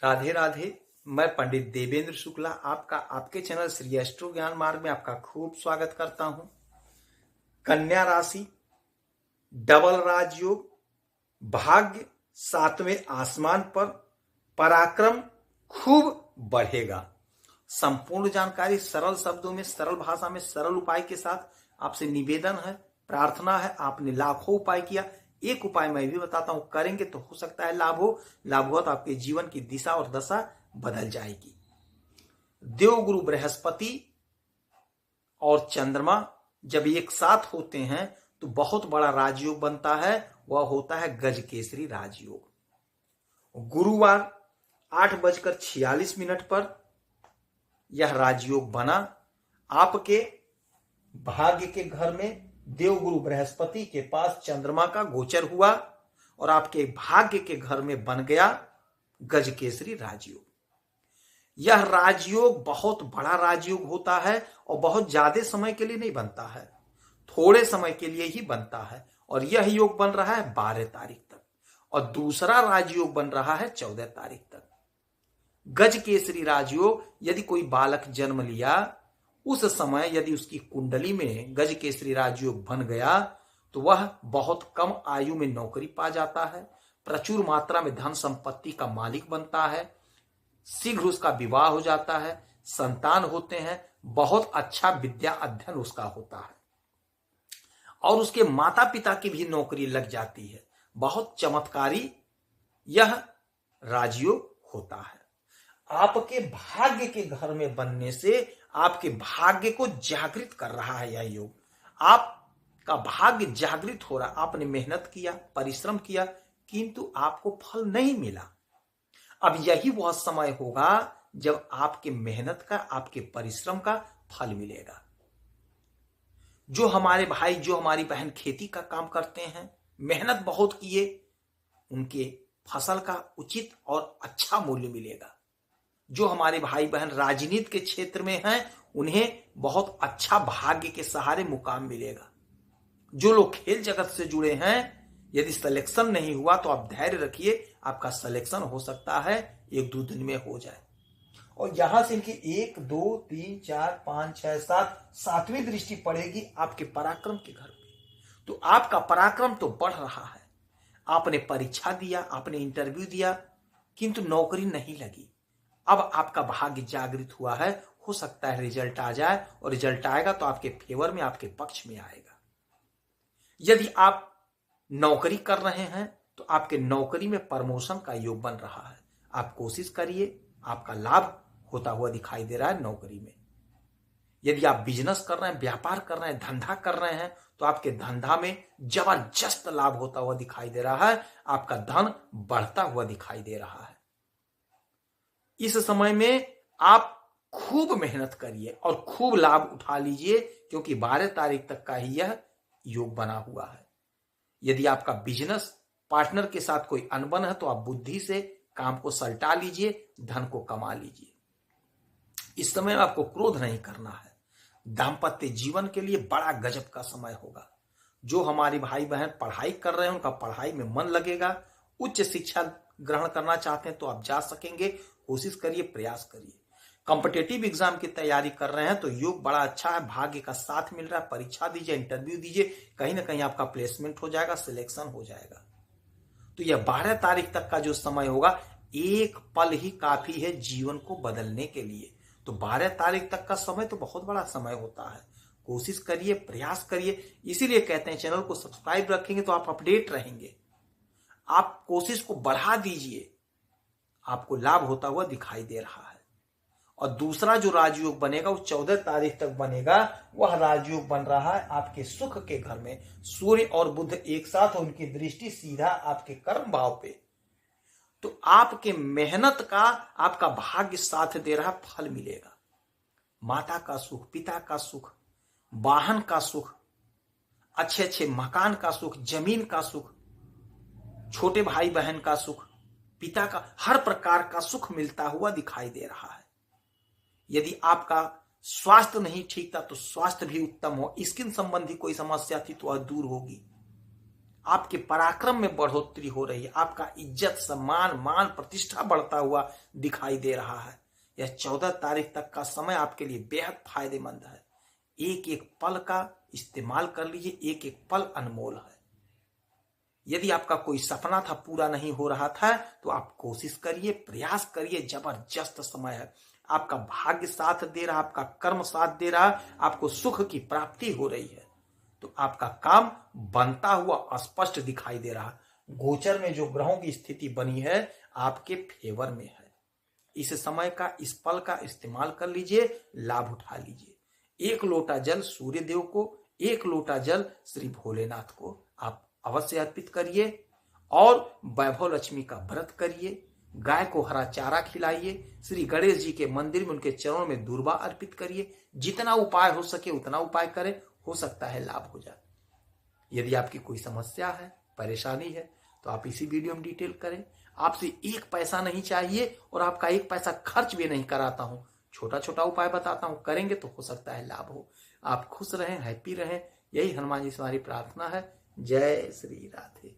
राधे राधे। मैं पंडित देवेंद्र शुक्ला आपका आपके चैनल श्री एस्ट्रो ज्ञान मार्ग में आपका खूब स्वागत करता हूं। कन्या राशि, डबल राजयोग, भाग्य सातवें आसमान पर, पराक्रम खूब बढ़ेगा। संपूर्ण जानकारी सरल शब्दों में, सरल भाषा में, सरल उपाय के साथ आपसे निवेदन है, प्रार्थना है। आपने लाखों उपाय किया, एक उपाय मैं भी बताता हूं, करेंगे तो हो सकता है लाभ हो। लाभ हुआ तो आपके जीवन की दिशा और दशा बदल जाएगी। देवगुरु बृहस्पति और चंद्रमा जब एक साथ होते हैं तो बहुत बड़ा राजयोग बनता है। वह होता है गजकेसरी राजयोग। गुरुवार 8:46 पर यह राजयोग बना। आपके भाग्य के घर में देवगुरु बृहस्पति के पास चंद्रमा का गोचर हुआ और आपके भाग्य के घर में बन गया गजकेसरी राजयोग। यह राजयोग बहुत बड़ा राजयोग होता है और बहुत ज्यादा समय के लिए नहीं बनता है, थोड़े समय के लिए ही बनता है। और यह योग बन रहा है 12 तारीख तक और दूसरा राजयोग बन रहा है 14 तारीख तक। गज केसरी राजयोग, यदि कोई बालक जन्म लिया उस समय यदि उसकी कुंडली में गज केसरी राजयोग बन गया तो वह बहुत कम आयु में नौकरी पा जाता है, प्रचुर मात्रा में धन संपत्ति का मालिक बनता है, शीघ्र उसका विवाह हो जाता है, संतान होते हैं, बहुत अच्छा विद्या अध्ययन उसका होता है और उसके माता पिता की भी नौकरी लग जाती है। बहुत चमत्कारी यह राजयोग होता है। आपके भाग्य के घर में बनने से आपके भाग्य को जागृत कर रहा है यह योग। आपका भाग्य जागृत हो रहा। आपने मेहनत किया, परिश्रम किया, किंतु आपको फल नहीं मिला। अब यही वह समय होगा जब आपके मेहनत का, आपके परिश्रम का फल मिलेगा। जो हमारे भाई, जो हमारी बहन खेती का काम करते हैं, मेहनत बहुत किए, उनके फसल का उचित और अच्छा मूल्य मिलेगा। जो हमारे भाई बहन राजनीति के क्षेत्र में हैं, उन्हें बहुत अच्छा भाग्य के सहारे मुकाम मिलेगा। जो लोग खेल जगत से जुड़े हैं, यदि सिलेक्शन नहीं हुआ तो आप धैर्य रखिए, आपका सिलेक्शन हो सकता है 1-2 दिन में हो जाए। और यहां से इनकी 1, 2, 3, 4, 5, 6, 7 सातवीं दृष्टि पड़ेगी आपके पराक्रम के घर में। तो आपका पराक्रम तो बढ़ रहा है। आपने परीक्षा दिया, आपने इंटरव्यू दिया, किंतु नौकरी नहीं लगी। अब आपका भाग्य जागृत हुआ है। हो सकता है रिजल्ट आ जाए और रिजल्ट आएगा तो आपके फेवर में, आपके पक्ष में आएगा। यदि आप नौकरी कर रहे हैं तो आपके नौकरी में प्रमोशन का योग बन रहा है। आप कोशिश करिए, आपका लाभ होता हुआ दिखाई दे रहा है नौकरी में। यदि आप बिजनेस कर रहे हैं, व्यापार कर रहे हैं, धंधा कर रहे हैं तो आपके धंधा में जबरदस्त लाभ होता हुआ दिखाई दे रहा है। आपका धन बढ़ता हुआ दिखाई दे रहा है। इस समय में आप खूब मेहनत करिए और खूब लाभ उठा लीजिए, क्योंकि 12 तारीख तक का ही यह योग बना हुआ है। यदि आपका बिजनेस पार्टनर के साथ कोई अनबन है तो आप बुद्धि से काम को सलटा लीजिए, धन को कमा लीजिए। इस समय आपको क्रोध नहीं करना है। दाम्पत्य जीवन के लिए बड़ा गजब का समय होगा। जो हमारी भाई बहन पढ़ाई कर रहे हैं उनका पढ़ाई में मन लगेगा। उच्च शिक्षा ग्रहण करना चाहते हैं तो आप जा सकेंगे। कोशिश करिए, प्रयास करिए। कॉम्पिटेटिव एग्जाम की तैयारी कर रहे हैं तो योग बड़ा अच्छा है, भाग्य का साथ मिल रहा है। परीक्षा दीजिए, इंटरव्यू दीजिए, कहीं ना कहीं आपका प्लेसमेंट हो जाएगा, सिलेक्शन हो जाएगा। तो यह 12 तारीख तक का जो समय होगा, एक पल ही काफी है जीवन को बदलने के लिए। तो 12 तारीख तक का समय तो बहुत बड़ा समय होता है। कोशिश करिए, प्रयास करिए। इसीलिए कहते हैं चैनल को सब्सक्राइब रखेंगे तो आप अपडेट रहेंगे। आप कोशिश को बढ़ा दीजिए, आपको लाभ होता हुआ दिखाई दे रहा है। और दूसरा जो राजयोग बनेगा वो 14 तारीख तक बनेगा। वह राजयोग बन रहा है आपके सुख के घर में। सूर्य और बुध एक साथ, उनकी दृष्टि सीधा आपके कर्म भाव पे। तो आपके मेहनत का, आपका भाग्य साथ दे रहा, फल मिलेगा। माता का सुख, पिता का सुख, वाहन का सुख, अच्छे अच्छे मकान का सुख, जमीन का सुख, छोटे भाई बहन का सुख, पिता का, हर प्रकार का सुख मिलता हुआ दिखाई दे रहा है। यदि आपका स्वास्थ्य नहीं ठीक था तो स्वास्थ्य भी उत्तम हो। स्किन संबंधी कोई समस्या थी तो वह दूर होगी। आपके पराक्रम में बढ़ोतरी हो रही है, आपका इज्जत सम्मान मान प्रतिष्ठा बढ़ता हुआ दिखाई दे रहा है। यह 14 तारीख तक का समय आपके लिए बेहद फायदेमंद है। एक एक पल का इस्तेमाल कर लीजिए, एक एक पल अनमोल है। यदि आपका कोई सपना था पूरा नहीं हो रहा था तो आप कोशिश करिए, प्रयास करिए, जबरदस्त समय है। आपका भाग्य साथ दे रहा, आपका कर्म साथ दे रहा, आपको सुख की प्राप्ति हो रही है, तो आपका काम बनता हुआ स्पष्ट दिखाई दे रहा। गोचर में जो ग्रहों की स्थिति बनी है आपके फेवर में है। इस समय का, इस पल का इस्तेमाल कर लीजिए, लाभ उठा लीजिए। 1 लोटा जल सूर्य देव को, 1 लोटा जल श्री भोलेनाथ को आप अवश्य अर्पित करिए और वैभव लक्ष्मी का व्रत करिए। गाय को हरा चारा खिलाइए, श्री गणेश जी के मंदिर में उनके चरणों में दूर्वा अर्पित करिए। जितना उपाय हो सके उतना उपाय करें, हो सकता है लाभ हो जाए। यदि आपकी कोई समस्या है, परेशानी है, तो आप इसी वीडियो में डिटेल करें। आपसे 1 पैसा नहीं चाहिए और आपका 1 पैसा खर्च भी नहीं कराता हूं, छोटा छोटा उपाय बताता हूं, करेंगे तो हो सकता है लाभ हो। आप खुश रहें, हैप्पी रहें, यही हनुमान जी से हमारी प्रार्थना है। जय श्री राधे।